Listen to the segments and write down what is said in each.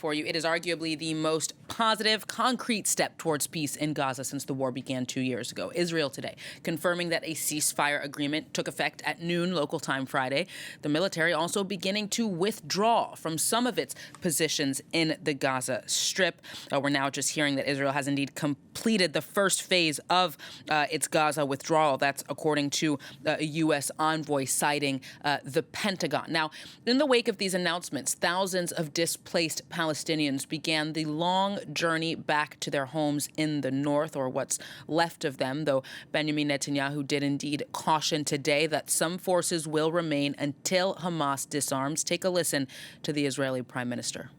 for you. It is arguably the most positive, concrete step towards peace in Gaza since the war began 2 years ago. Israel today confirming that a ceasefire agreement took effect at noon local time Friday. The military also beginning to withdraw from some of its positions in the Gaza Strip. We're now just hearing that Israel has indeed completed the first phase of its Gaza withdrawal. That's according to a U.S. envoy citing the Pentagon. Now, in the wake of these announcements, thousands of displaced Palestinians began the long journey back to their homes in the north, or what's left of them, though Benjamin Netanyahu did indeed caution today that some forces will remain until Hamas disarms. Take a listen to the Israeli Prime Minister.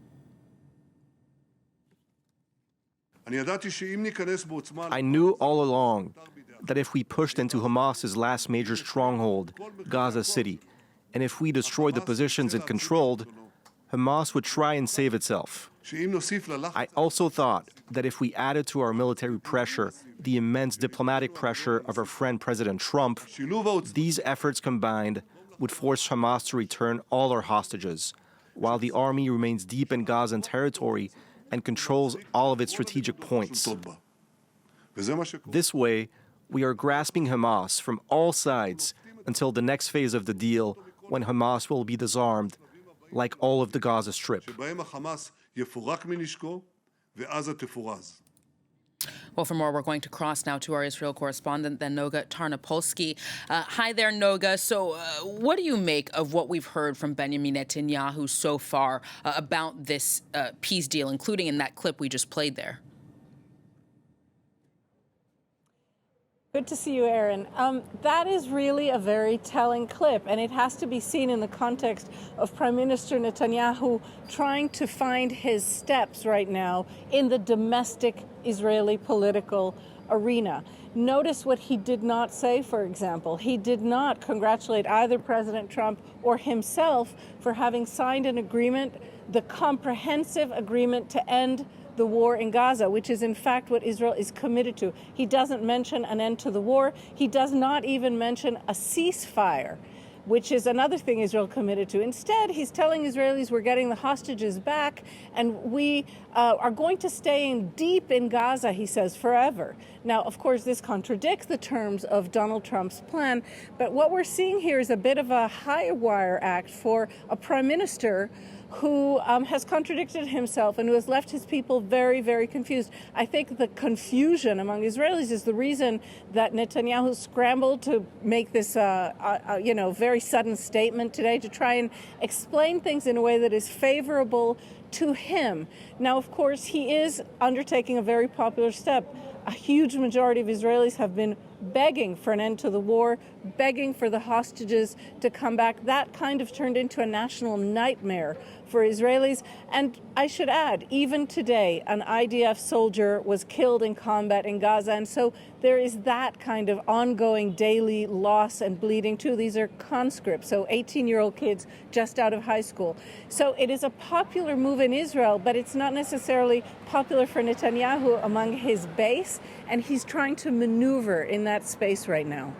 I knew all along that if we pushed into Hamas's last major stronghold, Gaza City, and if we destroyed the positions it controlled, Hamas would try and save itself. I also thought that if we added to our military pressure the immense diplomatic pressure of our friend President Trump, these efforts combined would force Hamas to return all our hostages, while the army remains deep in Gazan territory and controls all of its strategic points. This way, we are grasping Hamas from all sides until the next phase of the deal, when Hamas will be disarmed, like all of the Gaza Strip. Well, for more, we're going to cross now to our Israel correspondent, then Noga Tarnopolsky. Hi there, Noga. So what do you make of what we've heard from Benjamin Netanyahu so far about this peace deal, including in that clip we just played there? Good to see you, Aaron. That is really a very telling clip, and it has to be seen in the context of Prime Minister Netanyahu trying to find his steps right now in the domestic Israeli political arena. Notice what he did not say, for example. He did not congratulate either President Trump or himself for having signed an agreement, the comprehensive agreement to end the war in Gaza, which is in fact what Israel is committed to. He doesn't mention an end to the war. He does not even mention a ceasefire, which is another thing Israel committed to. Instead, he's telling Israelis we're getting the hostages back and we are going to stay in deep in Gaza, he says, forever. Now, of course, this contradicts the terms of Donald Trump's plan, but what we're seeing here is a bit of a high wire act for a prime minister who has contradicted himself and who has left his people very, very confused. I think the confusion among Israelis is the reason that Netanyahu scrambled to make this, very sudden statement today to try and explain things in a way that is favorable to him. Now, of course, he is undertaking a very popular step. A huge majority of Israelis have been begging for an end to the war, begging for the hostages to come back. That kind of turned into a national nightmare for Israelis. And I should add, even today, an IDF soldier was killed in combat in Gaza. And so there is that kind of ongoing daily loss and bleeding, too. These are conscripts, so 18-year-old kids just out of high school. So it is a popular move in Israel, but it's not necessarily popular for Netanyahu among his base. And he's trying to maneuver in that space right now.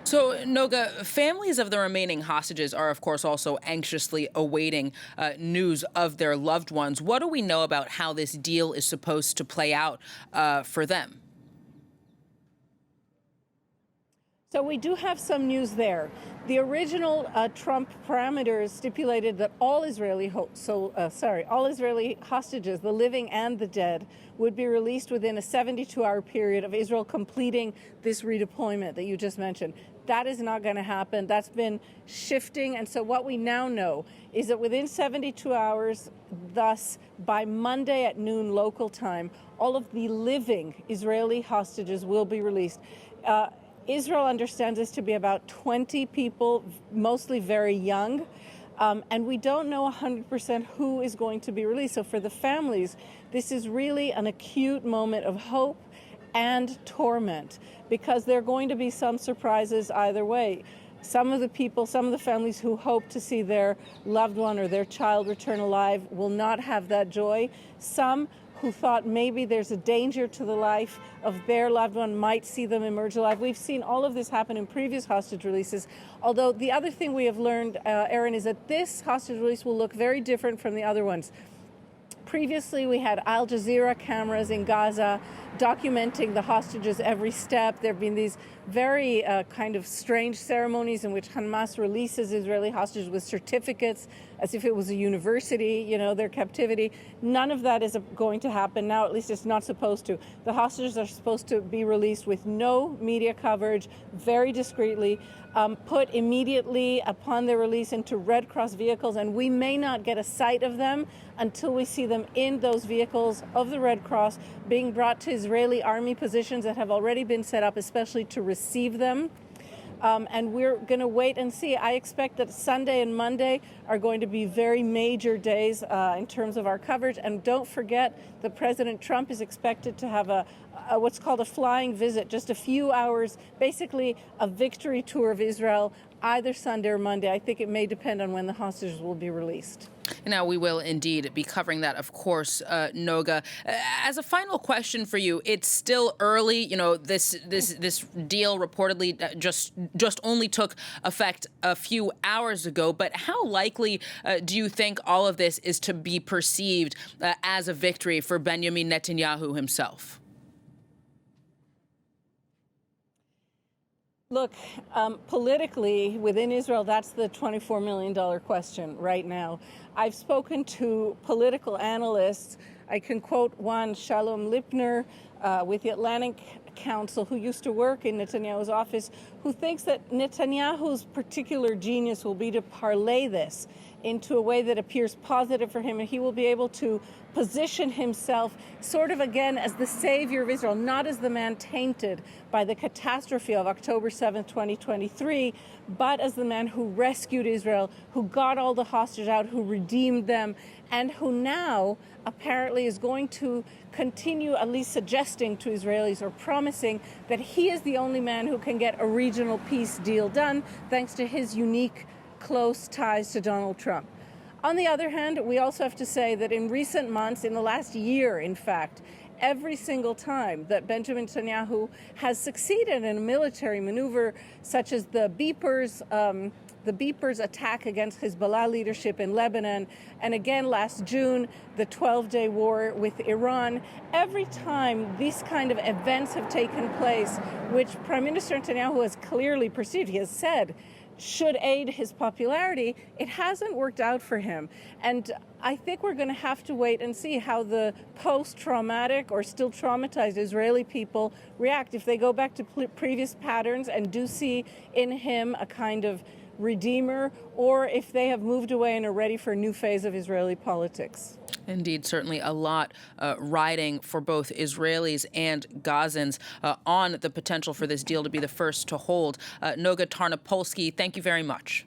So, Noga, families of the remaining hostages are, of course, also anxiously awaiting news of their loved ones. What do we know about how this deal is supposed to play out for them? So we do have some news there. The original Trump parameters stipulated that all Israeli hostages, the living and the dead, would be released within a 72-hour period of Israel completing this redeployment that you just mentioned. That is not going to happen. That's been shifting. And so what we now know is that within 72 hours, thus by Monday at noon local time, all of the living Israeli hostages will be released. Israel understands this to be about 20 people, mostly very young, and we don't know 100% who is going to be released. So for the families, this is really an acute moment of hope and torment, because there are going to be some surprises either way. Some of the families who hope to see their loved one or their child return alive will not have that joy. Some who thought maybe there's a danger to the life of their loved one might see them emerge alive. We've seen all of this happen in previous hostage releases. Although the other thing we have learned, Aaron, is that this hostage release will look very different from the other ones. Previously, we had Al Jazeera cameras in Gaza documenting the hostages' every step. There have been these very kind of strange ceremonies in which Hamas releases Israeli hostages with certificates as if it was a university, their captivity. None of that is going to happen now, at least it's not supposed to. The hostages are supposed to be released with no media coverage, very discreetly, put immediately upon their release into Red Cross vehicles, and we may not get a sight of them until we see them in those vehicles of the Red Cross being brought to Israeli army positions that have already been set up, especially to receive them. And we're going to wait and see. I expect that Sunday and Monday are going to be very major days in terms of our coverage. And don't forget that President Trump is expected to have what's called a flying visit, just a few hours, basically a victory tour of Israel, either Sunday or Monday. I think it may depend on when the hostages will be released. Now, we will indeed be covering that, of course, Noga. As a final question for you, it's still early. This deal reportedly just only took effect a few hours ago. But how likely do you think all of this is to be perceived as a victory for Benjamin Netanyahu himself? Look, politically, within Israel, that's the $24 million question right now. I've spoken to political analysts. I can quote one, Shalom Lipner, with the Atlantic Council, who used to work in Netanyahu's office, who thinks that Netanyahu's particular genius will be to parlay this into a way that appears positive for him, and he will be able to position himself sort of again as the savior of Israel, not as the man tainted by the catastrophe of October 7th, 2023, but as the man who rescued Israel, who got all the hostages out, who redeemed them, and who now apparently is going to continue at least suggesting to Israelis or promising that he is the only man who can get a regional peace deal done thanks to his unique close ties to Donald Trump. On the other hand, we also have to say that in recent months, in the last year, in fact, every single time that Benjamin Netanyahu has succeeded in a military maneuver, such as the Beepers attack against Hezbollah leadership in Lebanon, and again last June, the 12-day war with Iran, every time these kind of events have taken place, which Prime Minister Netanyahu has clearly perceived, he has said, should aid his popularity, it hasn't worked out for him. And I think we're going to have to wait and see how the post-traumatic or still traumatized Israeli people react. If they go back to previous patterns and do see in him a kind of redeemer, or if they have moved away and are ready for a new phase of Israeli politics. Indeed, certainly a lot riding for both Israelis and Gazans on the potential for this deal to be the first to hold. Noga Tarnopolsky, thank you very much.